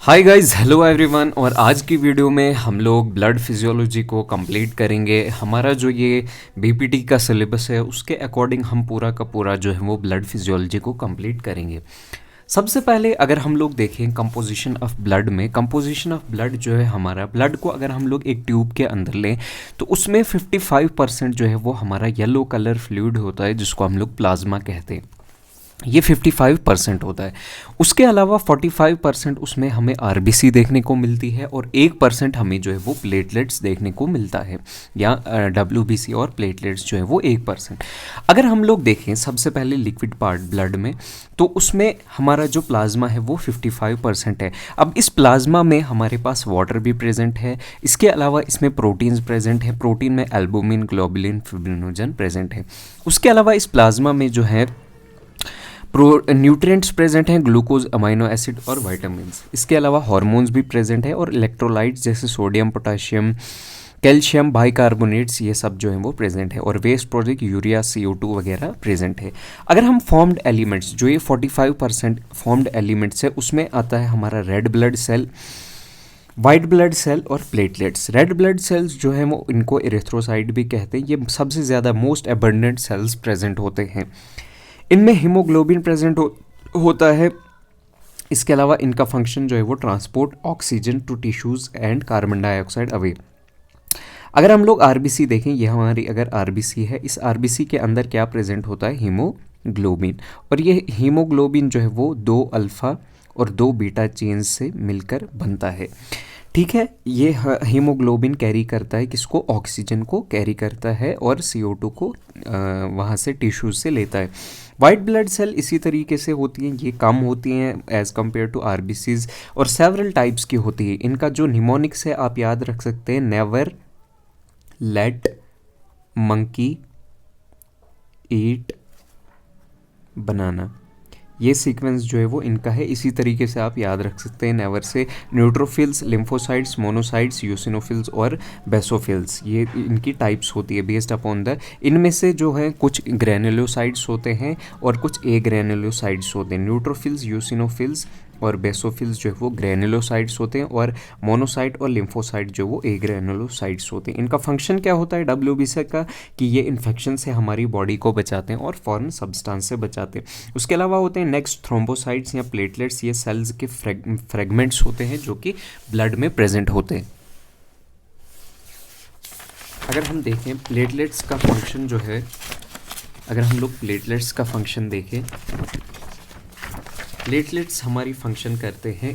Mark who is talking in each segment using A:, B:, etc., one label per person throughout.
A: Hi guys, hello everyone. और आज की वीडियो में हम लोग ब्लड फिजियोलॉजी को कंप्लीट करेंगे। हमारा जो ये बीपीटी का सिलेबस है उसके अकॉर्डिंग हम पूरा का पूरा जो है वो ब्लड फिजियोलॉजी को कंप्लीट करेंगे। सबसे पहले अगर हम लोग देखें कंपोजिशन ऑफ ब्लड में, कंपोजिशन ऑफ ब्लड जो है हमारा ब्लड को अगर हम लोग एक ट्यूब के अंदर लें तो उसमें 55% जो है वो हमारा येलो कलर फ्लूइड होता है जिसको हम लोग प्लाज्मा कहते हैं। ये 55% होता है। उसके अलावा 45% उसमें हमें आरबीसी देखने को मिलती है और 1% हमें जो है वो प्लेटलेट्स देखने को मिलता है, या डब्ल्यूबीसी और प्लेटलेट्स जो है वो 1%। अगर हम लोग देखें सबसे पहले लिक्विड पार्ट ब्लड में, तो उसमें हमारा जो प्लाज्मा है वो 55% है। अब इस प्लाज्मा में हमारे पास वाटर भी प्रेजेंट है, इसके अलावा इसमें प्रोटीन्स प्रेजेंट है। प्रोटीन में एल्बुमिन, ग्लोबुलिन, फिब्रिनोजन प्रेजेंट है। उसके अलावा इस प्लाज्मा में जो है न्यूट्रिएंट्स प्रेजेंट हैं, ग्लूकोज, अमाइनो एसिड और विटामिन्स। इसके अलावा हार्मोन्स भी प्रेजेंट है और इलेक्ट्रोलाइट्स जैसे सोडियम, पोटाशियम, कैल्शियम, बाइकार्बोनेट्स, ये सब जो है वो प्रेजेंट है। और वेस्ट प्रोडक्ट यूरिया, CO2 वगैरह प्रेजेंट है। अगर हम फॉर्म्ड एलिमेंट्स, जो ये 45% फॉर्म्ड एलिमेंट्स है, उसमें आता है हमारा red blood cell, white blood cell और प्लेटलेट्स। रेड ब्लड सेल्स जो है वो इनको एरिथ्रोसाइट भी कहते हैं। ये सबसे ज़्यादा मोस्ट एबंडेंट सेल्स प्रेजेंट होते हैं। इनमें हीमोग्लोबिन प्रेजेंट होता है। इसके अलावा इनका फंक्शन जो है वो transport oxygen to tissues and carbon dioxide away. अगर हम लोग आरबीसी देखें, ये हमारी अगर आरबीसी है, इस आरबीसी के अंदर क्या प्रेजेंट होता है? हीमोग्लोबिन। और ये हीमोग्लोबिन जो है वो 2 अल्फ़ा और 2 बीटा चेन्स से मिलकर बनता है। ठीक है, ये हीमोग्लोबिन कैरी करता है किसको? ऑक्सीजन को कैरी करता है और CO2 को वहाँ से टिश्यूज से लेता है। वाइट ब्लड सेल इसी तरीके से होती हैं, ये कम होती हैं एज़ कम्पेयर टू आरबीसीज और सेवरल टाइप्स की होती है। इनका जो निमोनिक्स है आप याद रख सकते हैं, नेवर लेट मंकी ईट बनाना। ये सीक्वेंस जो है वो इनका है, इसी तरीके से आप याद रख सकते हैं। Never say neutrophils, lymphocytes, monocytes, eosinophils और बेसोफिल्स, ये इनकी टाइप्स होती है बेस्ड अपॉन द। इनमें से जो है कुछ ग्रैनुलोसाइट्स होते हैं और कुछ ए ग्रैनुलोसाइट्स होते हैं। न्यूट्रोफिल्स, यूसिनोफिल्स और बेसोफिल्स जो है वो ग्रैनुलोसाइट्स होते हैं और मोनोसाइट और लिम्फोसाइट जो वो ए ग्रैनुलोसाइट्स होते हैं। इनका फंक्शन क्या होता है डब्ल्यूबीसी का? कि ये इन्फेक्शन से हमारी बॉडी को बचाते हैं और फॉरेन सब्सटेंस से बचाते हैं। उसके अलावा होते हैं नेक्स्ट थ्रोम्बोसाइट्स या प्लेटलेट्स। ये सेल्स के फ्रेगमेंट्स होते हैं जो कि ब्लड में प्रेजेंट होते हैं। अगर हम देखें प्लेटलेट्स का फंक्शन जो है, अगर हम लोग प्लेटलेट्स का फंक्शन देखें, प्लेटलेट्स हमारी फंक्शन करते हैं,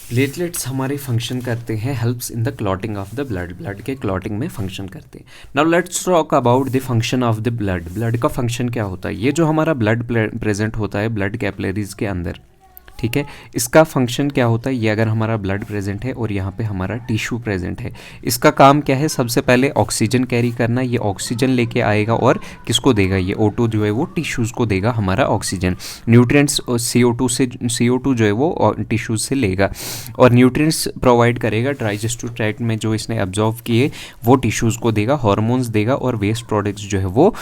A: प्लेटलेट्स हमारे फंक्शन करते हैं helps in the clotting of the blood, blood के क्लॉटिंग में फंक्शन करते हैं। Now let's talk about the function of the blood. Blood का फंक्शन क्या होता है? ये जो हमारा ब्लड प्रेजेंट होता है ब्लड कैपिलरीज के अंदर, ठीक है, इसका फंक्शन क्या होता है? ये अगर हमारा ब्लड प्रेजेंट है और यहाँ पे हमारा टिश्यू प्रेजेंट है, इसका काम क्या है? सबसे पहले ऑक्सीजन कैरी करना। ये ऑक्सीजन लेके आएगा और किसको देगा? ये O2 जो है वो टिश्यूज़ को देगा हमारा ऑक्सीजन। न्यूट्रिएंट्स CO2 जो है वो टिश्यूज़ से लेगा और न्यूट्रिएंट्स प्रोवाइड करेगा डाइजेस्टिव ट्रैक्ट में, जो इसने अब्जॉर्व किए वो टिश्यूज़ को देगा, हार्मोन्स देगा और वेस्ट प्रोडक्ट्स जो है वो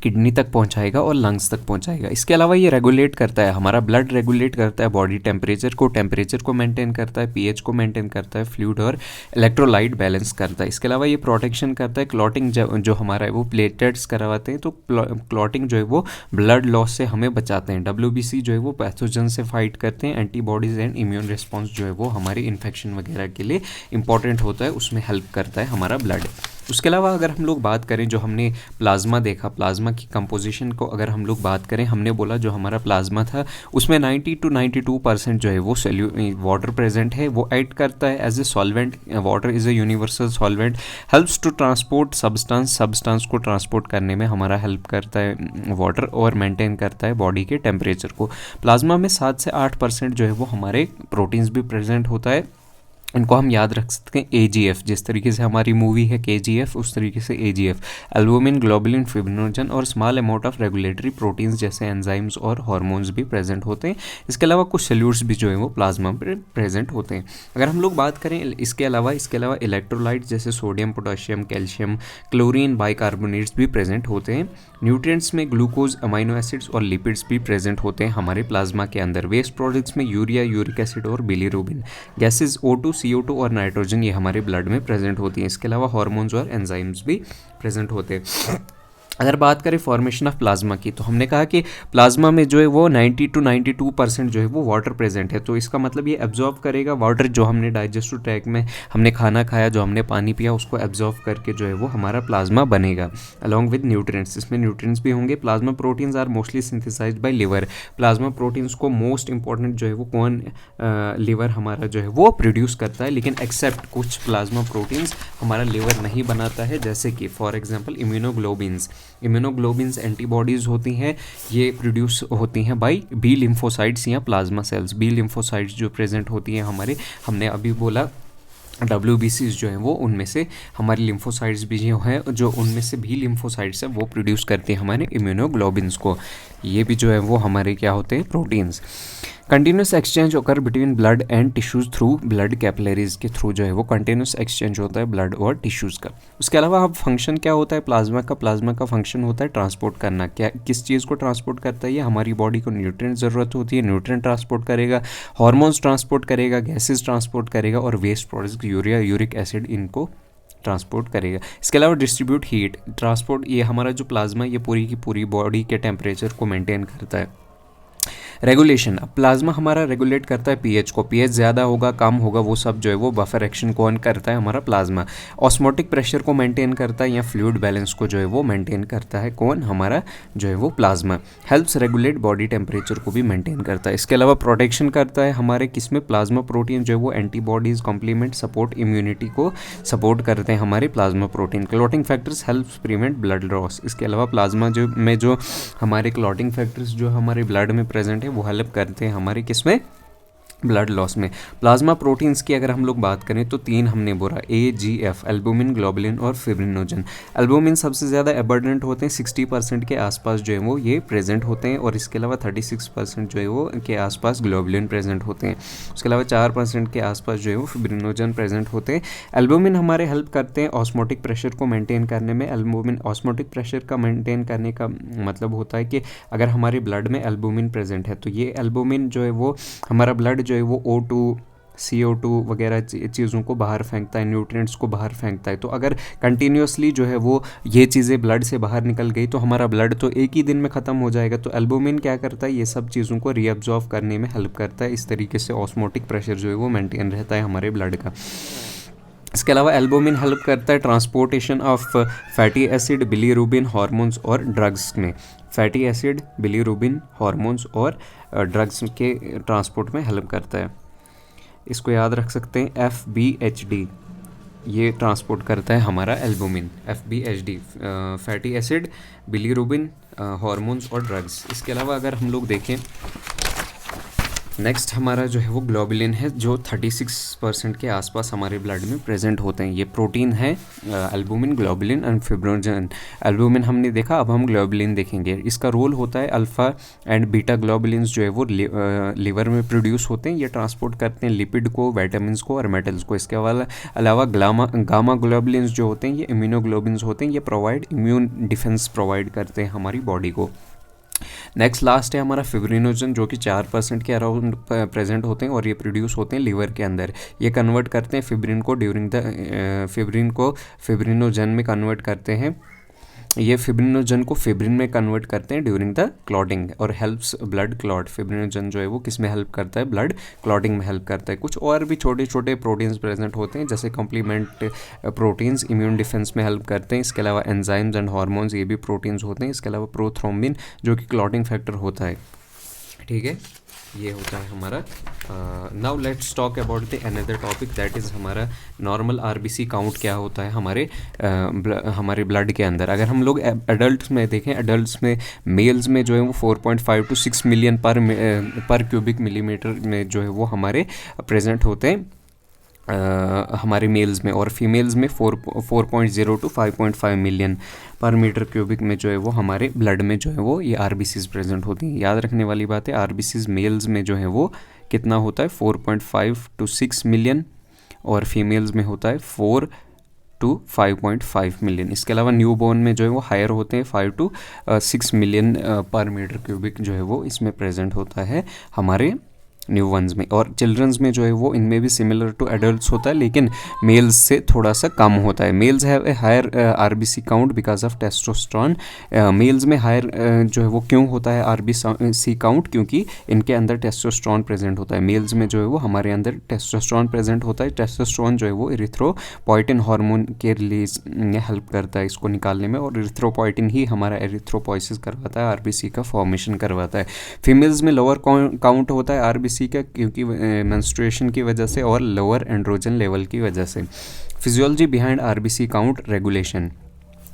A: किडनी तक पहुंचाएगा और लंग्स तक पहुंचाएगा। इसके अलावा ये रेगुलेट करता है, हमारा ब्लड रेगुलेट करता है बॉडी टेम्परेचर को मेंटेन करता है, पीएच को मेंटेन करता है, फ्लूइड और इलेक्ट्रोलाइट बैलेंस करता है। इसके अलावा ये प्रोटेक्शन करता है, क्लॉटिंग जो हमारा है वो प्लेटलेट्स करवाते हैं, तो क्लॉटिंग जो है वो ब्लड लॉस से हमें बचाते हैं। डब्ल्यूबीसी जो है वो पैथोजन से फाइट करते हैं। एंटीबॉडीज़ एंड इम्यून रिस्पॉन्स जो है वो हमारी इन्फेक्शन वगैरह के लिए इंपॉर्टेंट होता है, उसमें हेल्प करता है हमारा ब्लड। उसके अलावा अगर हम लोग बात करें, जो हमने प्लाज्मा देखा, प्लाज्मा की कंपोजिशन को अगर हम लोग बात करें, हमने बोला जो हमारा प्लाज्मा था उसमें 90 to 92% जो है वो वाटर प्रेजेंट है। वो एक्ट करता है as a solvent. Water is a universal solvent, helps to transport substance को ट्रांसपोर्ट करने में हमारा हेल्प करता है वाटर, और मेंटेन करता है बॉडी के टेम्परेचर को। प्लाज्मा में 7 से 8% जो है वो हमारे प्रोटीन्स भी प्रेजेंट होता है इनको हम याद रख सकते हैं AGF, जिस तरीके से हमारी मूवी है KGF उस तरीके से AGF, एल्बुमिन, ग्लोबुलिन, फिब्रिनोजन और small amount of regulatory proteins जैसे एंजाइम्स और हार्मोन्स भी प्रेजेंट होते हैं। इसके अलावा कुछ सल्यूट्स भी जो है वो प्लाज्मा में प्रेजेंट होते हैं। अगर हम लोग बात करें इसके अलावा इलेक्ट्रोलाइट्स जैसे sodium, potassium, calcium, chlorine, bicarbonates भी प्रेजेंट होते हैं। न्यूट्रिएंट्स में ग्लूकोज, अमाइनो एसिड्स और लिपिड्स भी प्रेजेंट होते हैं हमारे प्लाज्मा के अंदर। वेस्ट प्रोडक्ट्स में यूरिया, यूरिक एसिड और बिलीरुबिन। गैसेज O2, CO2 और नाइट्रोजन ये हमारे ब्लड में प्रेजेंट होती हैं। इसके अलावा हार्मोन्स और एंजाइम्स भी प्रेजेंट होते हैं। अगर बात करें फॉर्मेशन ऑफ प्लाज्मा की, तो हमने कहा कि प्लाज्मा में जो है वो 90 to 92% जो है वो वाटर प्रेजेंट है। तो इसका मतलब ये एब्जॉर्ब करेगा वाटर, जो हमने डाइजेस्टिव ट्रैक में हमने खाना खाया, जो हमने पानी पिया, उसको एब्जॉर्ब करके जो है वो हमारा प्लाज्मा बनेगा अलॉन्ग विद न्यूट्रिएंट्स। इसमें न्यूट्रिएंट्स भी होंगे। Plasma proteins are mostly synthesised by liver. Plasma proteins को मोस्ट इंपॉर्टेंट जो है वो कौन लिवर हमारा जो है वो प्रोड्यूस करता है, लेकिन एक्सेप्ट कुछ प्लाज्मा प्रोटीन्स हमारा लिवर नहीं बनाता है, जैसे कि for example immunoglobins. Immunoglobins antibodies होती हैं, ये प्रोड्यूस होती हैं बाय बी लिम्फोसाइट्स या प्लाज्मा सेल्स। बी लिम्फोसाइट्स जो प्रेजेंट होती हैं हमारे, हमने अभी बोला WBCs जो हैं वो उनमें से हमारी लिम्फोसाइट्स भी जो हैं, जो उनमें से भी लिम्फोसाइट्स हैं वो प्रोड्यूस करती हैं हमारे इम्यूनोग्लोबिन्स को। ये भी जो है वो हमारे क्या होते हैं, प्रोटीन्स। कंटिन्यूस एक्सचेंज ओकर between blood and tissues through blood capillaries के थ्रू जो है वो कंटिन्यूस एक्सचेंज होता है ब्लड और टिश्यूज़ का। उसके अलावा अब फंक्शन क्या होता है प्लाज्मा का फंक्शन होता है ट्रांसपोर्ट करना। क्या किस चीज़ को ट्रांसपोर्ट करता है ये, हमारी बॉडी को न्यूट्रिएंट ज़रूरत होती है, न्यूट्रिएंट ट्रांसपोर्ट करेगा, हार्मोन्स ट्रांसपोर्ट करेगा, गैसेज ट्रांसपोर्ट करेगा और waste products urea, uric acid इनको ट्रांसपोर्ट करेगा। इसके अलावा डिस्ट्रीब्यूट हीट ट्रांसपोर्ट, ये हमारा जो प्लाज्मा ये पूरी की पूरी बॉडी के टेम्परेचर को मेंटेन करता है। रेगुलेशन, अब प्लाज्मा हमारा रेगुलेट करता है पीएच को। पीएच ज़्यादा होगा कम होगा वो सब जो है वो बफर एक्शन कौन करता है, हमारा प्लाज्मा। ऑस्मोटिक प्रेशर को मेंटेन करता है या फ्लूइड बैलेंस को जो है वो मेंटेन करता है कौन, हमारा जो है वो plasma. Helps regulate body temperature को भी मेंटेन करता है। इसके अलावा प्रोटेक्शन करता है हमारे किसमें, प्लाज्मा प्रोटीन जो है वो एंटीबॉडीज़, कॉम्प्लीमेंट, सपोर्ट इम्यूनिटी को सपोर्ट करते हैं हमारे plasma protein. Clotting factors helps prevent blood loss. इसके अलावा प्लाज्मा जो हमारे क्लॉटिंग फैक्टर्स जो हमारे ब्लड में प्रेजेंट है वो हेल्प करते हैं हमारे किसमें, ब्लड लॉस में। प्लाज्मा प्रोटीन्स की अगर हम लोग बात करें तो 3 हमने बोला, AGF, एल्बुमिन, ग्लोबुलिन और फिब्रिनोजन। एल्बुमिन सबसे ज़्यादा एबर्डेंट होते हैं, 60% के आसपास जो है वो ये प्रेजेंट होते हैं, और इसके अलावा 36% जो है वो के आसपास ग्लोबुलिन प्रेजेंट होते हैं। उसके अलावा 4% के आसपास जो है वो फिब्रिनोजन प्रेजेंट होते हैं। एल्बुमिन हमारे हेल्प करते हैं ऑस्मोटिक प्रेशर को मेंटेन करने में। एल्बुमिन ऑस्मोटिक प्रेशर का मेंटेन करने का मतलब होता है कि अगर हमारे ब्लड में एल्बुमिन प्रेजेंट है तो ये एल्बुमिन जो है वो हमारा ब्लड जो है वो O2, CO2 वगैरह चीज़ों को बाहर फेंकता है, न्यूट्रिएंट्स को बाहर फेंकता है। तो अगर कंटिन्यूसली जो है वो ये चीज़ें ब्लड से बाहर निकल गई तो हमारा ब्लड तो एक ही दिन में ख़त्म हो जाएगा। तो एल्बुमिन क्या करता है, ये सब चीज़ों को रीअब्जॉर्व करने में हेल्प करता है। इस तरीके से ऑस्मोटिक प्रेशर जो है वो मेंटेन रहता है हमारे ब्लड का। इसके अलावा एल्बुमिन हेल्प करता है transportation of fatty acid, bilirubin, hormones और ड्रग्स में। फैटी एसिड, बिलीरुबिन, हार्मोन्स और ड्रग्स के ट्रांसपोर्ट में हेल्प करता है। इसको याद रख सकते हैं, FBHD ये ट्रांसपोर्ट करता है हमारा albumin. FBHD fatty acid, bilirubin, hormones और ड्रग्स। इसके अलावा अगर हम लोग देखें नेक्स्ट हमारा जो है वो ग्लोबुलिन है, जो 36% के आसपास हमारे ब्लड में प्रेजेंट होते हैं। ये प्रोटीन है albumin, globulin and fibrinogen. Albumin हमने देखा, अब हम ग्लोबुलिन देखेंगे। इसका रोल होता है अल्फ़ा एंड बीटा ग्लोबुलिन्स जो है वो लिवर में प्रोड्यूस होते हैं। ये ट्रांसपोर्ट करते हैं लिपिड को, विटामिन्स को और मेटल्स को। इसके अलावा गामा ग्लोबुलिन्स जो होते हैं ये इम्यूनोग्लोबिन्स होते हैं। ये प्रोवाइड इम्यून डिफेंस प्रोवाइड करते हैं हमारी बॉडी को। नेक्स्ट लास्ट है हमारा फिब्रिनोजन, जो कि 4% के अराउंड प्रेजेंट होते हैं और ये प्रोड्यूस होते हैं लिवर के अंदर। ये कन्वर्ट करते हैं फिब्रिन को फिब्रिनोजन में कन्वर्ट करते हैं। ये फिब्रिनोजन को फिब्रिन में कन्वर्ट करते हैं ड्यूरिंग द क्लॉटिंग और हेल्प्स ब्लड क्लॉट। फिब्रिनोजन जो है वो किस में हेल्प करता है, ब्लड क्लॉटिंग में हेल्प करता है। कुछ और भी छोटे छोटे प्रोटीन्स प्रेजेंट होते हैं, जैसे कॉम्प्लीमेंट प्रोटीन्स इम्यून डिफेंस में हेल्प करते हैं। इसके अलावा एंजाइम्स एंड हार्मोन्स ये भी प्रोटीन्स होते हैं। इसके अलावा प्रोथ्रोम्बिन जो कि क्लॉटिंग फैक्टर होता है। ठीक है, ये होता है हमारा। Now let's talk about the another topic, that is हमारा नॉर्मल RBC काउंट क्या होता है हमारे ब्लड के अंदर। अगर हम लोग एडल्ट में देखें, एडल्ट में मेल्स में जो है वो 4.5 to 6 मिलियन पर क्यूबिक मिलीमीटर में जो है वो हमारे प्रेजेंट होते हैं हमारे मेल्स में, और फीमेल्स में 4.0 टू 5.5 मिलियन पर मीटर क्यूबिक में जो है वो हमारे ब्लड में जो है वो ये आरबीसीज प्रेजेंट होती हैं। याद रखने वाली बात है, आरबीसीज मेल्स में जो है वो कितना होता है 4.5 टू 6 मिलियन, और फीमेल्स में होता है 4 टू 5.5 मिलियन। इसके अलावा न्यू बॉर्न में जो है वो हायर होते हैं, 5 टू 6 मिलियन पर मीटर क्यूबिक जो है वो इसमें प्रेजेंट होता है हमारे न्यू वंस में। और चिल्ड्रंस में जो है वो इनमें भी सिमिलर टू एडल्ट्स होता है, लेकिन मेल्स से थोड़ा सा कम होता है। Males have a higher RBC count because of testosterone. Males में हायर जो है वो क्यों होता है आरबीसी काउंट, क्योंकि इनके अंदर टेस्टोस्टेरोन प्रेजेंट होता है। मेल्स में जो है वो हमारे अंदर टेस्टोस्टेरोन प्रेजेंट होता है। टेस्टोस्टेरोन जो है वो एरिथ्रोपोइटिन हार्मोन के रिलीज में हेल्प करता है इसको निकालने में, और एरिथ्रोपोइटिन ही हमारा एरिथ्रोपोइसिस करवाता है, आरबीसी का फॉर्मेशन करवाता है। फीमेल्स में लोअर काउंट होता है आरबीसी का, क्योंकि मेंस्ट्रुएशन की वजह से और लोअर एंड्रोजन लेवल की वजह से। Physiology behind RBC count regulation.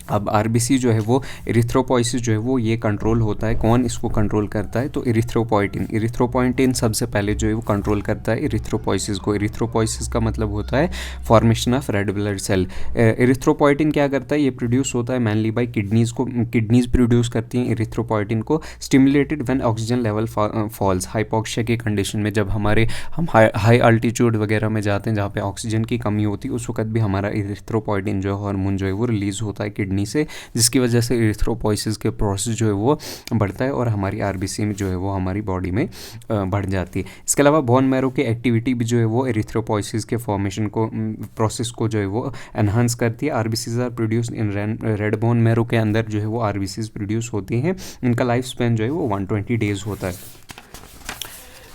A: अब आरबीसी जो है वो एरिथ्रोपोइसिस जो है वो ये कंट्रोल होता है, कौन इसको कंट्रोल करता है, तो एरिथ्रोपोइटिन सबसे पहले जो है वो कंट्रोल करता है एरिथ्रोपोइसिस को। एरिथ्रोपोइसिस का मतलब होता है formation of red blood cell. Erythropoietin क्या करता है, ये प्रोड्यूस होता है मैनली बाई किडनीज प्रोड्यूस करती हैं एरिथ्रोपोइटिन को। Stimulated when oxygen level falls, hypoxia की कंडीशन में, जब हम हाई अल्टीट्यूड वगैरह में जाते हैं जहाँ पे ऑक्सीजन की कमी होती है, उस वक्त भी हमारा एरिथ्रोपोइटिन जो हार्मोन जो है वो रिलीज होता है किडनी से, जिसकी वजह से एरिथ्रोपोइसिस के प्रोसेस जो है वो बढ़ता है और हमारी आरबीसी में जो है वो हमारी बॉडी में बढ़ जाती है। इसके अलावा बोन मैरो की एक्टिविटी भी जो है वो एरिथ्रोपोइसिस के फॉर्मेशन को प्रोसेस को जो है वो एनहांस करती है। RBCs are produce in red bone marrow के अंदर जो है वो आरबीसीज प्रोड्यूस होती हैं। इनका लाइफ स्पैन जो है वो 120 डेज होता है।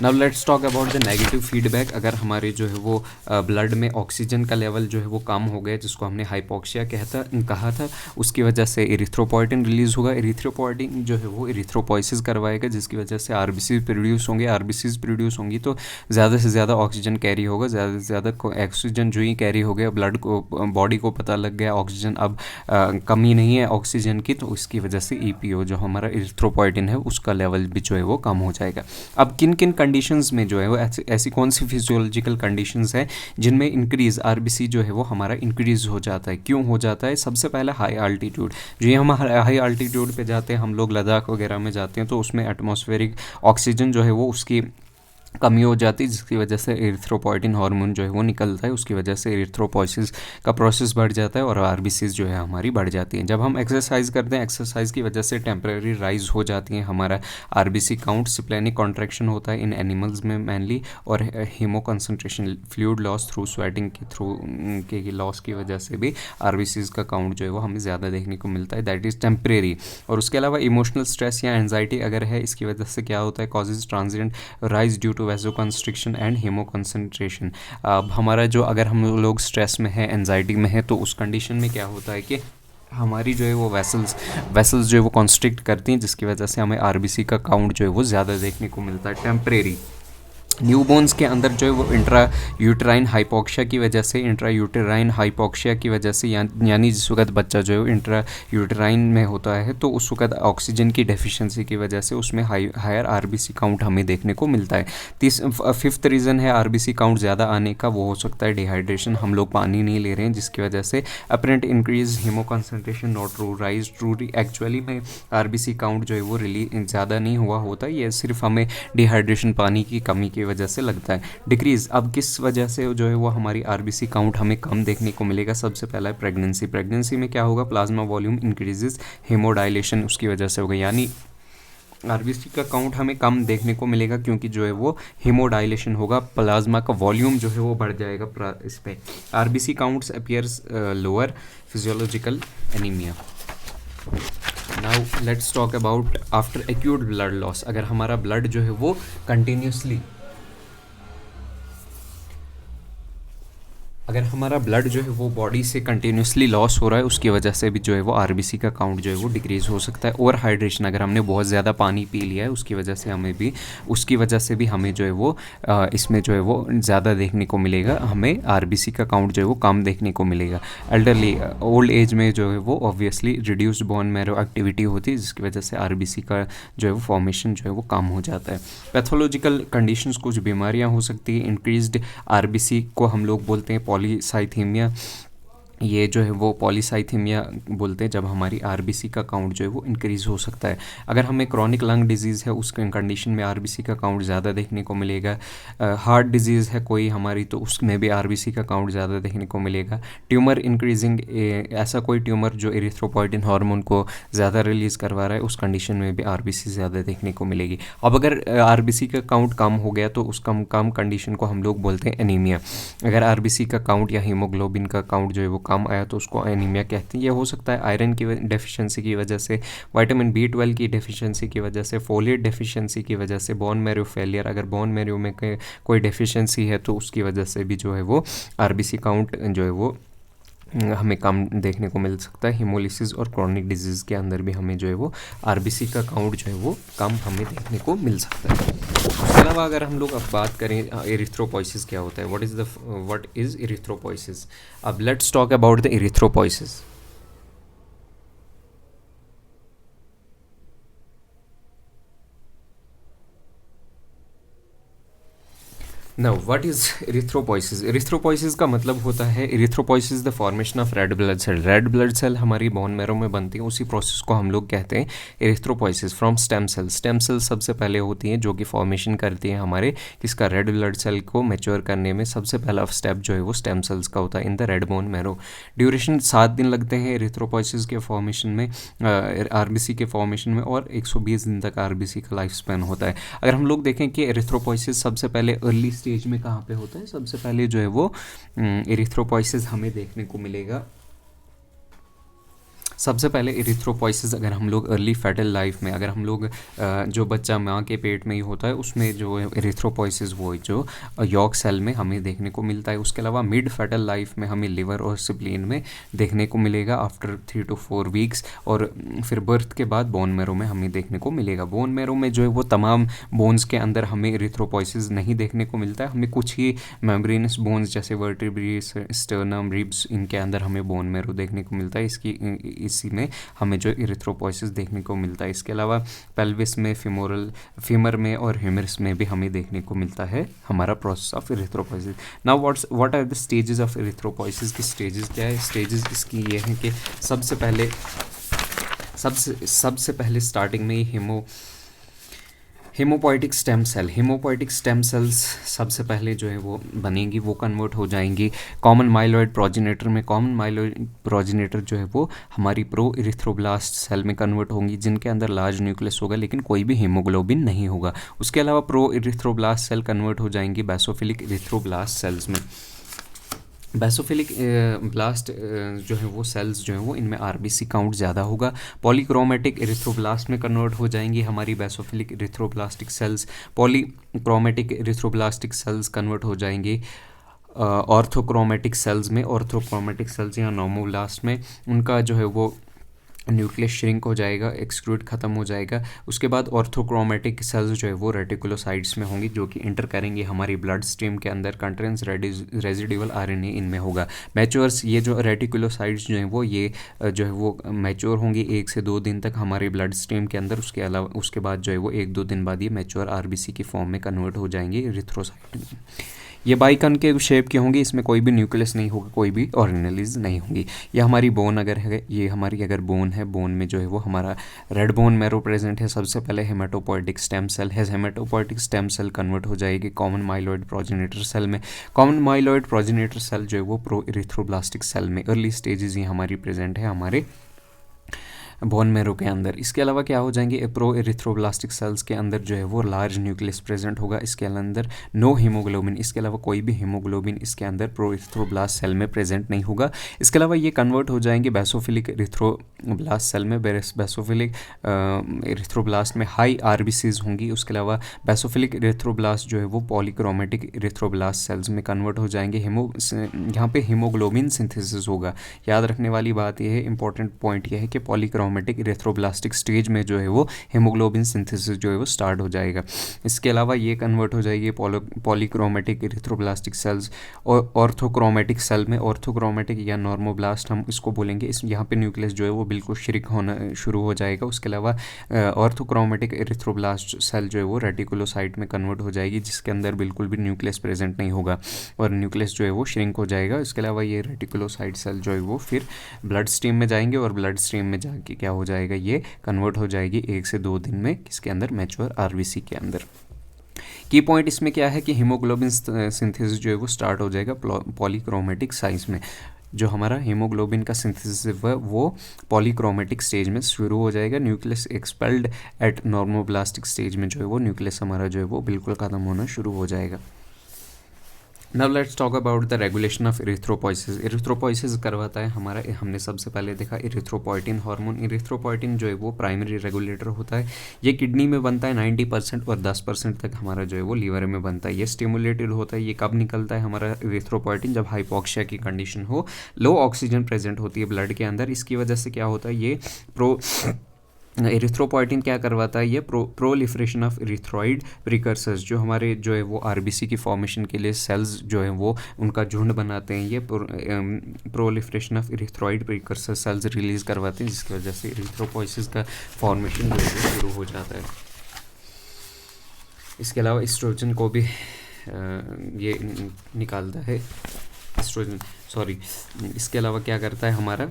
A: Now let's talk about the negative feedback. अगर हमारे जो है वो ब्लड में ऑक्सीजन का लेवल जो है वो कम हो गया, जिसको हमने हाइपोक्सिया कहा था, उसकी वजह से एरिथ्रोपोइटिन रिलीज होगा। एरिथ्रोपोइटिन जो है वो एरिथ्रोपोइसिस करवाएगा, जिसकी वजह से आरबीसी प्रोड्यूस होंगे। आरबीसीज प्रोड्यूस होंगी तो ज़्यादा से ज़्यादा ऑक्सीजन कैरी होगा। ज़्यादा से ज़्यादा ऑक्सीजन जो ही कैरी हो गया, ब्लड को बॉडी को पता लग गया ऑक्सीजन अब कमी नहीं है ऑक्सीजन की, तो उसकी वजह से ईपीओ जो हमारा एरिथ्रोपोइटिन है उसका लेवल भी जो है वो कम हो जाएगा। अब किन किन कंडीशंस में जो है वो ऐसी कौन सी फिजियोलॉजिकल कंडीशंस है जिनमें इंक्रीज आरबीसी जो है वो हमारा इंक्रीज हो जाता है, क्यों हो जाता है? सबसे पहला हाई अल्टीट्यूड। जो ये हम हाई अल्टीट्यूड पे जाते हैं, हम लोग लद्दाख वगैरह में जाते हैं, तो उसमें एटमॉस्फेरिक ऑक्सीजन जो है वो उसकी कमी हो जाती है, जिसकी वजह से एरिथ्रोपोइटिन हार्मोन जो है वो निकलता है, उसकी वजह से एरिथ्रोपोइसिस का प्रोसेस बढ़ जाता है और आरबीसीज जो है हमारी बढ़ जाती हैं। जब हम एक्सरसाइज करते हैं, एक्सरसाइज की वजह से टेम्परेरी राइज हो जाती है हमारा आरबीसी काउंट। स्प्लेनिक कॉन्ट्रैक्शन होता है इन एनिमल्स में मैनली, और haemoconcentration, fluid loss through sweating के लॉस की वजह से भी आरबीसीज का काउंट जो है वो हमें ज़्यादा देखने को मिलता है। That is temporary. और उसके अलावा इमोशनल स्ट्रेस या एंजाइटी अगर है, इसकी वजह से क्या होता है, causes transient rise due vasoconstriction and hemoconcentration. अब हमारा जो, अगर हम लोग स्ट्रेस में है, एंजाइटी में है, तो उस कंडीशन में क्या होता है कि हमारी जो है वो वेसल्स जो है वो कॉन्स्ट्रिक्ट करती हैं, जिसकी वजह से हमें आरबीसी का काउंट जो है वो ज़्यादा देखने को मिलता है। टेम्परेरी। न्यूबॉर्न्स के अंदर जो है वो इंट्रा यूटेराइन हाइपोक्सिया की वजह से यानी जिस वक्त बच्चा जो है इंट्रा यूटेराइन में होता है, तो उस वक्त ऑक्सीजन की डेफिशिएंसी की वजह से उसमें हायर आरबीसी काउंट हमें देखने को मिलता है। फिफ्थ रीज़न है आरबीसी काउंट ज़्यादा आने का, वो हो सकता है डिहाइड्रेशन। हम लोग पानी नहीं ले रहे हैं, जिसकी वजह से apparent increase haemoconcentration not true rise true. Actually में आरबीसी काउंट जो है वो ज़्यादा नहीं हुआ होता, ये सिर्फ हमें डिहाइड्रेशन, पानी की कमी की वजह से लगता है। डिक्रीज, अब किस वजह से जो है वो हमारी आरबीसी काउंट हमें कम देखने को मिलेगा? सबसे पहला है प्रेगनेंसी में क्या होगा, प्लाज्मा वॉल्यूम इंक्रीजेस, हेमोडाइलेशन उसकी वजह से होगा, यानी आरबीसी का काउंट हमें कम देखने को मिलेगा क्योंकि जो है वो हेमोडाइलेशन होगा, प्लाज्मा का वॉल्यूम जो है वो बढ़ जाएगा इस पे। RBC counts appears lower, physiological anaemia. Now let's talk about after acute blood loss. अगर हमारा ब्लड जो है वो कंटिन्यूसली अगर हमारा ब्लड जो है वो बॉडी से कंटिन्यूसली लॉस हो रहा है, उसकी वजह से भी जो है वो आरबीसी का काउंट जो है वो डिक्रीज़ हो सकता है। ओवर हाइड्रेशन, अगर हमने बहुत ज़्यादा पानी पी लिया है उसकी वजह से हमें जो है वो इसमें जो है वो ज़्यादा देखने को मिलेगा, हमें आरबीसी का काउंट जो है वो कम देखने को मिलेगा। एल्डरली, ओल्ड एज में जो है वो obviously reduced bone marrow activity होती है, जिसकी वजह से आरबीसी का जो है वो फॉर्मेशन जो है वो कम हो जाता है। पैथोलॉजिकल कंडीशंस, कुछ बीमारियां हो सकती है। इंक्रीज्ड आरबीसी को हम लोग बोलते हैं पॉलीसाइथीमिया। ये जो है वो पॉलीसाइथीमिया बोलते हैं जब हमारी आरबीसी का काउंट जो है वो इंक्रीज़ हो सकता है। अगर हमें क्रॉनिक लंग डिजीज़ है उस कंडीशन में आरबीसी का काउंट ज़्यादा देखने को मिलेगा। हार्ट डिजीज़ है कोई हमारी, तो उसमें भी आरबीसी का काउंट ज़्यादा देखने को मिलेगा। ट्यूमर इंक्रीजिंग, ऐसा कोई ट्यूमर जो एरिथ्रोपॉइटिन हार्मोन को ज़्यादा रिलीज़ करवा रहा है, उस कंडीशन में भी आरबीसी ज़्यादा देखने को मिलेगी। अब अगर आरबीसी का काउंट कम हो गया तो उस कम कंडीशन को हम लोग बोलते हैं एनीमिया। अगर आरबीसी का काउंट या हीमोग्लोबिन का काउंट जो है वो कम आया तो उसको एनीमिया कहते हैं। ये हो सकता है आयरन की डेफिशिएंसी की वजह से, विटामिन B12 की डेफिशिएंसी की वजह से, फोलेट डेफिशिएंसी की वजह से, बोन मैरो फेलियर, अगर बोन मैरो में कोई डेफिशिएंसी है तो उसकी वजह से भी जो है वो आरबीसी काउंट जो है वो हमें कम देखने को मिल सकता है। हिमोलिसिस और क्रॉनिक डिजीज़ के अंदर भी हमें जो है वो आरबीसी का काउंट जो है वो कम हमें देखने को मिल सकता है। उसके अलावा अगर हम लोग अब बात करें एरिथ्रोपॉइसिस क्या होता है, व्हाट इज़ एरिथ्रोपॉइसिस। अब let's talk about the erythropoiesis. Now what is erythropoiesis. Erythropoiesis का मतलब होता है, erythropoiesis the formation of red blood cell. Red blood cell हमारी बोन मैरो में बनती है, उसी प्रोसेस को हम लोग कहते हैं erythropoiesis from stem cell. Stem cell सबसे पहले होती हैं जो कि फॉर्मेशन करती हैं हमारे किसका, रेड ब्लड सेल को मैच्योर करने में सबसे पहला स्टेप जो है वो स्टेम सेल्स का होता है in the red bone marrow. Duration 7 दिन लगते हैं एरिथ्रोपॉइसिस के फॉर्मेशन में, आरबीसी के फॉर्मेशन में, और 120 दिन तक आरबीसी का लाइफ स्पैन होता है। अगर हम लोग देखें कि एरिथ्रोपॉइसिस सबसे पहले अर्ली स्टेज में कहाँ पे होता है, सबसे पहले जो है वो एरिथ्रोपॉइसिस हमें देखने को मिलेगा। सबसे पहले एरिथ्रोपॉइसिस अगर हम लोग अर्ली फर्टाइल लाइफ में, अगर हम लोग जो बच्चा माँ के पेट में ही होता है उसमें जो एरिथ्रोपॉइसिस वो जो यॉर्क सेल में हमें देखने को मिलता है। उसके अलावा मिड फर्टाइल लाइफ में हमें लिवर और स्प्लीन में देखने को मिलेगा आफ्टर 3 to 4 वीक्स, और फिर बर्थ के बाद बोन मैरो में हमें देखने को मिलेगा। बोन मैरो में जो है वो तमाम बोन्स के अंदर हमें एरिथ्रोपॉइसिस नहीं देखने को मिलता है, हमें कुछ ही मेम्ब्रेनस बोन्स जैसे वर्टिब्री, स्टर्नम, रिब्स, इनके अंदर हमें बोन मैरो देखने को मिलता है। इसी में हमें जो एरिथ्रोपॉइसिस देखने को मिलता है। इसके अलावा पेल्विस में, फीमर में और ह्यूमरस में भी हमें देखने को मिलता है हमारा process of erythropoiesis. Now what are the stages of erythropoiesis की स्टेजेस क्या है। स्टेजेस इसकी ये हैं कि सबसे पहले स्टार्टिंग में ही हेमोपोइटिक स्टेम सेल्स सबसे पहले जो है वो बनेंगी, वो कन्वर्ट हो जाएंगी कॉमन माइलॉइड प्रोजेनेटर में। कॉमन माइलॉइड प्रोजेनेटर जो है वो हमारी प्रो इरिथ्रोब्लास्ट सेल में कन्वर्ट होंगी, जिनके अंदर लार्ज न्यूक्लियस होगा लेकिन कोई भी हीमोग्लोबिन नहीं होगा। उसके अलावा प्रो इरिथ्रोब्लास्ट सेल कन्वर्ट हो जाएंगी बेसोफिलिक इरिथ्रोब्लास्ट सेल्स में। बेसोफिलिक ब्लास्ट जो है वो सेल्स जो हैं वो इनमें आरबीसी काउंट ज़्यादा होगा। पॉलीक्रोमेटिक इरिथ्रोब्लास्ट में कन्वर्ट हो जाएंगी हमारी basophilic erythroblastic cells. Polychromatic erythroblastic cells convert हो जाएंगी ऑर्थोक्रोमेटिक सेल्स में। ऑर्थोक्रोमेटिक सेल्स या नोमोब्लास्ट में उनका जो है वो न्यूक्लियस श्रिंक हो जाएगा, एक्सक्लूड खत्म हो जाएगा। उसके बाद ऑर्थोक्रोमेटिक सेल्स जो है वो रेटिकुलोसाइट्स में होंगी, जो कि इंटर करेंगे हमारी ब्लड स्ट्रीम के अंदर। कंटेंस रेजिडुअल आरएनए इनमें होगा। मैच्योर्स, ये जो रेटिकुलोसाइट्स जो हैं वो ये जो है वो मैच्योर होंगी 1 से 2 दिन तक हमारी ब्लड स्ट्रीम के अंदर। उसके अलावा उसके बाद जो है वो 1-2 दिन बाद ये मैच्योर आरबीसी की फॉर्म में कन्वर्ट हो जाएंगे एरिथ्रोसाइट में। ये बाइकॉन्केव शेप की होंगी, इसमें कोई भी न्यूक्लियस नहीं होगा, कोई भी ऑर्गेनेल्स नहीं होंगी। ये हमारी बोन अगर है, ये हमारी अगर बोन है, बोन में जो है वो हमारा रेड बोन मैरो प्रेजेंट है। सबसे पहले हेमेटोपोइटिक स्टेम सेल है। हेमेटोपोइटिक स्टेम सेल कन्वर्ट हो जाएगी कॉमन माइलॉइड प्रोजेनेटर सेल में। कॉमन माइलॉइड प्रोजेनेटर सेल जो है वो प्रो इरिथ्रोब्लास्टिक सेल में। अर्ली स्टेजेस ये हमारी प्रेजेंट है हमारे बोन मैरो के अंदर। इसके अलावा क्या हो जाएंगे, प्रो एरिथ्रोब्लास्टिक सेल्स के अंदर जो है वो लार्ज न्यूक्लियस प्रेजेंट होगा। इसके अंदर नो हीमोग्लोबिन, इसके अलावा कोई भी हीमोग्लोबिन इसके अंदर प्रो एरिथ्रोब्लास्ट सेल में प्रेजेंट नहीं होगा। इसके अलावा ये कन्वर्ट हो जाएंगे बेसोफिलिक एरिथ्रोब्लास्ट सेल में। बेसोफिलिक एरिथ्रोब्लास्ट में हाई आरबीसीज होंगी। उसके अलावा बेसोफिलिक एरिथ्रोब्लास्ट जो है वो पॉलीक्रोमेटिक एरिथ्रोब्लास्ट सेल्स में कन्वर्ट हो जाएंगे। यहाँ पे हीमोग्लोबिन सिंथेसिस होगा। याद रखने वाली बात यह है, इंपॉर्टेंट पॉइंट यह है कि पॉलीक्रोमेटिक एरिथ्रोब्लास्टिक स्टेज में जो है वो हीमोग्लोबिन सिंथेसिस जो है वो स्टार्ट हो जाएगा। इसके अलावा ये कन्वर्ट हो जाएगी पॉलीक्रोमेटिक एरिथ्रोब्लास्टिक सेल्स और ऑर्थोक्रोमेटिक सेल में। ऑर्थोक्रोमेटिक या नॉर्मोब्लास्ट हम इसको बोलेंगे। इस यहाँ पे न्यूक्लियस जो है वो बिल्कुल श्रिंक होना शुरू हो जाएगा। उसके अलावा ऑर्थोक्रोमेटिक एरिथ्रोब्लास्ट सेल जो है वो रेटिकुलोसाइट में कन्वर्ट हो जाएगी, जिसके अंदर बिल्कुल भी न्यूक्लियस प्रेजेंट नहीं होगा और न्यूक्लियस जो है वो श्रिंक हो जाएगा। इसके अलावा ये रेटिकुलोसाइट सेल जो है वो फिर ब्लड स्ट्रीम में जाएंगे और ब्लड स्ट्रीम में जाके क्या हो जाएगा, ये कन्वर्ट हो जाएगी 1 से 2 दिन में किसके अंदर, मैच्योर आरबीसी के अंदर। की पॉइंट इसमें क्या है कि हीमोग्लोबिन सिंथेसिस जो है वो स्टार्ट हो जाएगा पॉलीक्रोमेटिक साइज में। जो हमारा हीमोग्लोबिन का सिंथेसिस है वो पॉलीक्रोमेटिक स्टेज में शुरू हो जाएगा। न्यूक्लियस एक्सपेल्ड एट नॉर्मोब्लास्टिक स्टेज में जो है वो न्यूक्लियस हमारा जो है वो बिल्कुल ख़त्म होना शुरू हो जाएगा। Now let's talk about the regulation of erythropoiesis. Erythropoiesis करवाता है हमारा, हमने सबसे पहले देखा इरिथ्रोपोइटिन हार्मोन। इरिथ्रोपोइटिन जो है वो प्राइमरी रेगुलेटर होता है। ये किडनी में बनता है 90% और 10% तक हमारा जो है वो लीवर में बनता है। ये स्टिमुलेटेड होता है। ये कब निकलता है हमारा इरिथ्रोपोइटिन, जब हाइपोक्सिया की कंडीशन हो, लो ऑक्सीजन प्रेजेंट होती है ब्लड के अंदर। इसकी वजह से क्या होता है, ये एरिथ्रोपोइटिन क्या करवाता है, ये प्रोलिफरेशन ऑफ इरिथ्रॉइड प्रिकर्सर्स, जो हमारे जो है वो आरबीसी की फॉर्मेशन के लिए सेल्स जो है वो उनका झुंड बनाते हैं। ये proliferation of erythroid precursor cells release करवाते हैं, जिसकी वजह से इरिथ्रोपोइसिस का फॉर्मेशन जो है वो शुरू हो जाता है। इसके अलावा एस्ट्रोजन को भी ये निकालता है, इसके अलावा क्या करता है हमारा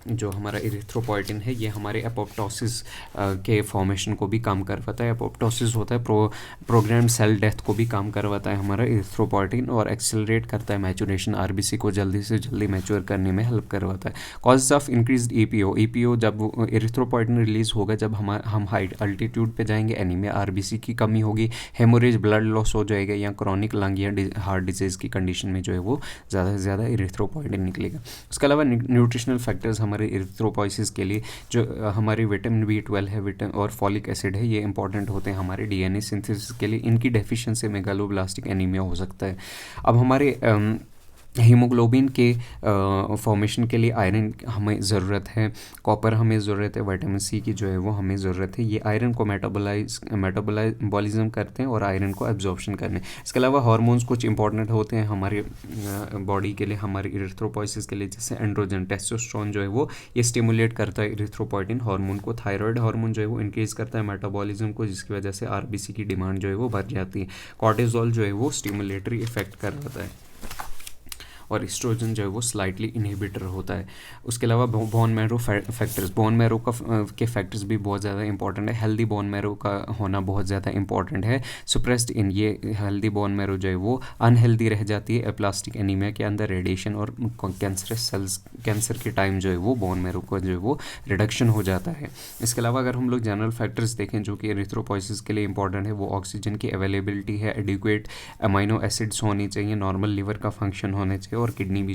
A: जो हमारा इरिथ्रोपोइटिन है, ये हमारे एपोप्टोसिस के फॉर्मेशन को भी कम करवाता है। एपोप्टोसिस होता है प्रोग्राम सेल डेथ को भी कम करवाता है हमारा इरिथ्रोपोइटिन, और एक्सेलरेट करता है मैचुरेशन, आरबीसी को जल्दी से जल्दी मैच्योर करने में हेल्प करवाता है। कॉजेज ऑफ इंक्रीज ईपीओ जब इरिथ्रोपोइटिन रिलीज होगा, जब हम हाई अल्टीट्यूड पे जाएंगे, एनीमिया, आरबीसी की कमी होगी, हेमोरेज, ब्लड लॉस हो जाएगा, या क्रॉनिक लंग या हार्ट डिजीज़ की कंडीशन में जो है वो ज़्यादा से ज़्यादा इरिथ्रोपोइटिन निकलेगा। उसके अलावा न्यूट्रिशनल फैक्टर्स हमारे इरिथ्रोपोइसिस के लिए, जो हमारे विटामिन B12 है और फॉलिक एसिड है, ये इंपॉर्टेंट होते हैं हमारे डीएनए सिंथेसिस के लिए। इनकी डेफिशिएंसी में मेगालोब्लास्टिक एनीमिया हो सकता है। अब हमारे हीमोग्लोबिन के फॉर्मेशन के लिए आयरन हमें ज़रूरत है, कॉपर हमें ज़रूरत है, विटामिन C की जो है वो हमें ज़रूरत है। ये आयरन को मेटाबॉलिज्म करते हैं और आयरन को एब्जॉर्प्शन करने। इसके अलावा हार्मोन्स कुछ इंपॉर्टेंट होते हैं हमारे बॉडी के लिए, हमारे इरिथ्रोपोइसिस के लिए, जैसे एंड्रोजन, टेस्टोस्टेरोन जो है वो ये स्टिमुलेट करता है इरिथ्रोपोइटिन हार्मोन को। थायराइड हार्मोन जो है वो इंक्रीज करता है मेटाबॉलिज्म को, जिसकी वजह से आरबीसी की डिमांड जो है वो बढ़ जाती है। कॉर्टिसोल जो है वो स्टिमुलेटरी इफेक्ट करता है, और एस्ट्रोजन जो है वो स्लाइटली इनहिबिटर होता है। उसके अलावा bone marrow factors, bone marrow के फैक्टर्स भी बहुत ज़्यादा इंपॉर्टेंट है। हेल्दी बोन मैरो का होना बहुत ज़्यादा इंपॉर्टेंट है। सुप्रेस्ड इन, ये हेल्दी बोन मैरो जो है वो अनहेल्दी रह जाती है एप्लास्टिक एनीमिया के अंदर, रेडिएशन और कैंसरस सेल्स, कैंसर के टाइम जो है वो बोन मैरो का जो है वो रिडक्शन हो जाता है। इसके अलावा अगर हम लोग जनरल फैक्टर्स देखें जो कि इरिथ्रोपोइसिस के लिए इंपॉर्टेंट है, वो ऑक्सीजन की अवेलेबिलिटी है, एडिक्वेट अमाइनो एसिड्स होनी चाहिए, नॉर्मल लिवर का फंक्शन होने चाहिए, और किडनी भी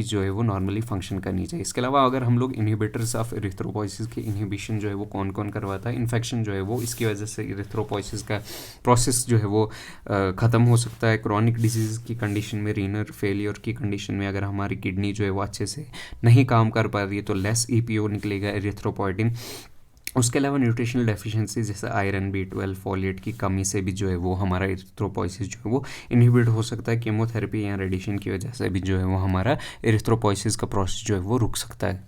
A: जो है वो नॉर्मली फंक्शन करनी चाहिए। इसके अलावा अगर हम लोग इनहिबिटर्स ऑफ इरिथ्रोपोइसिस की इनहिबिशन जो है वो कौन कौन करवाता है, इन्फेक्शन जो है वो इसकी वजह से इरिथ्रोपोइसिस का प्रोसेस जो है वो ख़त्म हो सकता है। क्रॉनिक डिजीज़ की कंडीशन में, रीनर फेलियर की कंडीशन में अगर हमारी किडनी जो है वो अच्छे से नहीं काम कर पा रही है तो लेस ईपीओ निकलेगा इरिथ्रोपोइटिन। उसके अलावा न्यूट्रिशनल डेफिशिएंसी जैसे आयरन, B12, फोलेट की कमी से भी जो है वो हमारा इरिथ्रोपोइसिस जो है वो इनहिबिट हो सकता है। कीमोथेरेपी या रेडिएशन की वजह से भी जो है वो हमारा इरिथ्रोपोइसिस का प्रोसेस जो है वो रुक सकता है।